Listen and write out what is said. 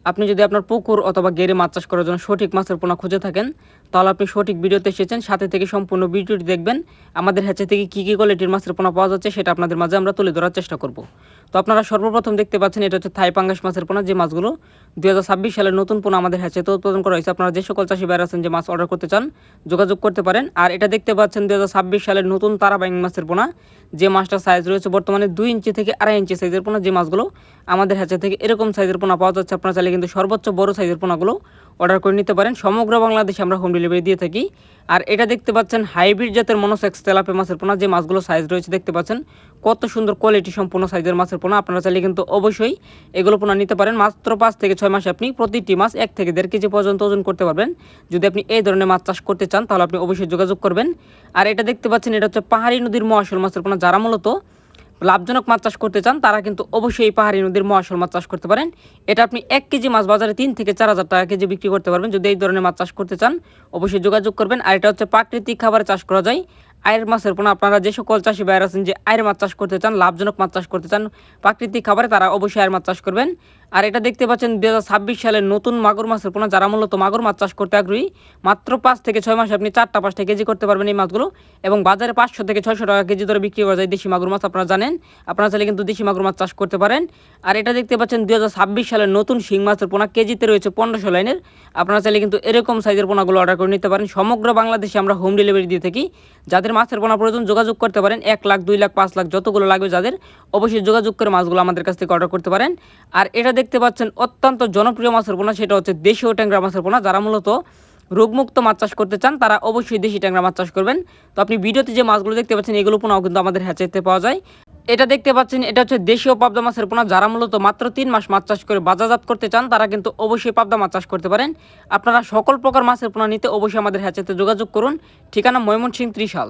আপনি যদি আপনার পুকুর অথবা গেরে মাছ চাষ করার জন্য সঠিক মাছের পোনা খুঁজে থাকেন, তাহলে আপনি সঠিক ভিডিওতে এসেছেন। সাথে থেকে সম্পূর্ণ ভিডিওটি দেখবেন। আমাদের হ্যাচে থেকে কী কী কোয়ালিটির মাছের পোনা পাওয়া যাচ্ছে সেটা আপনাদের মাঝে আমরা তুলে ধরার চেষ্টা করব। তো আপনারা সর্বপ্রথম দেখতে পাচ্ছেন এটা হচ্ছে থাই পাঙ্গাস মাছের পোনা, যে মাছগুলো 2026 সালের নতুন পোনা আমাদের হ্যাচেতে উৎপাদন করা হয়েছে। আপনারা যে সকল চাষি ভাইরা আছেন যে মাছ অর্ডার করতে চান, যোগাযোগ করতে পারেন। আর এটা দেখতে পাচ্ছেন 2026 সালের নতুন তারা ব্যাঙ মাছের পোনা, যে মাছটার সাইজ রয়েছে বর্তমানে 2 ইঞ্চি থেকে 2.5 ইঞ্চি সাইজের পোনা। যে মাছগুলো আমাদের হ্যাচে থেকে এরকম সাইজের পোনা পাওয়া যাচ্ছে। আপনারা চাইলে কিন্তু সর্বোচ্চ বড় সাইজের পোনাগুলো অর্ডার করে নিতে পারেন। সমগ্র বাংলাদেশে আমরা হোম ডেলিভারি দিয়ে থাকি। আর এটা দেখতে পাচ্ছেন হাইব্রিড জাতের মনোসেক্স তেলাপিয়া মাছের পোনা, যে মাছগুলো সাইজ রয়েছে দেখতে পাচ্ছেন কত সুন্দর কোয়ালিটি সম্পূর্ণ সাইজের মাছের পোনা। আপনারা চাইলে কিন্তু অবশ্যই এগুলো পোনা নিতে পারেন। মাত্র 5 থেকে 6 মাসে আপনি প্রতিটি মাছ 1 থেকে 1.5 কেজি পর্যন্ত ওজন করতে পারবেন। যদি আপনি এই ধরনের মাছ চাষ করতে চান তাহলে আপনি অবশ্যই যোগাযোগ করবেন। আর এটা দেখতে পাচ্ছেন এটা হচ্ছে পাহাড়ি নদীর মহাশোল মাছের পোনা। যারা মূলত লাভজনক মাছ চাষ করতে চান তারা কিন্তু অবশ্যই এই পাহাড়ি নদীর মহাশোল মাছ চাষ করতে পারেন। এটা আপনি 1 কেজি মাছ বাজারে 3 থেকে 4 হাজার টাকা কেজি বিক্রি করতে পারবেন। যদি এই ধরনের মাছ চাষ করতে চান অবশ্যই যোগাযোগ করবেন। আর এটা হচ্ছে প্রাকৃতিক খাবারে চাষ করা যায় আয়ের মাছের পোনা। আপনারা যে সকল চাষি ভাইয়ের আছেন যে আয়ের মাছ চাষ করতে চান, লাভজনক মাছ চাষ করতে চান প্রাকৃতিক খাবারে, তারা অবশ্যই আয়ের মাছ চাষ করবেন। আর এটা দেখতে পাচ্ছেন 2026 সালের নতুন মাগুর মাছের পোনা। যারা মূলত মাগুর মাছ চাষ করতে আগ্রহী, মাত্র 5 থেকে 6 মাসে আপনি 4টা-5টা কেজি করতে পারবেন এই মাছগুলো। এবং বাজারে 500 থেকে 600 টাকা কেজি ধরে বিক্রি করা যায় দেশি মাগুর মাছ। আপনারা জানেন, আপনারা চাইলে কিন্তু দেশি মাগুর মাছ চাষ করতে পারেন। আর এটা দেখতে পাচ্ছেন 2026 সালের নতুন শিং মাছের পোনা, কেজিতে রয়েছে 1500 লাইনের। আপনারা চাইলে কিন্তু এরকম সাইজের পোনাগুলো অর্ডার করে নিতে পারেন। সমগ্র বাংলাদেশে আমরা হোম ডেলিভারি দিয়ে থাকি। যাদের মাছের পোনা প্রয়োজন যোগাযোগ করতে পারেন। 1 লাখ, 2 লাখ, 5 লাখ যতগুলো লাগবে যাদের, অবশ্যই যোগাযোগ করে মাছগুলো আমাদের কাছ থেকে অর্ডার করতে পারেন। আর এটা দেখতে পাচ্ছেন অত্যন্ত জনপ্রিয় মাছের পোনা, সেটা হচ্ছে দেশীয় ট্যাংরা মাছের পোনা। যারা মূলত রোগমুক্ত মাছ চাষ করতে চান তারা অবশ্যই দেশি ট্যাংরা মাছ চাষ করবেন। তো আপনি ভিডিওতে যে মাছগুলো দেখতে পাচ্ছেন এগুলো পোনাও কিন্তু আমাদের হ্যাচারিতে পাওয়া যায়। এটা দেখতে পাচ্ছেন এটা হচ্ছে দেশীয় পাবদা মাছের পোনা। যারা মূলত মাত্র 3 মাস মাছ চাষ করে বাজারজাত করতে চান তারা কিন্তু অবশ্যই পাবদা মাছ চাষ করতে পারেন। আপনারা সকল প্রকার মাছের পোনা নিতে অবশ্যই আমাদের হ্যাচারিতে যোগাযোগ করুন। ঠিকানা ময়মনসিংহ, ত্রিশাল।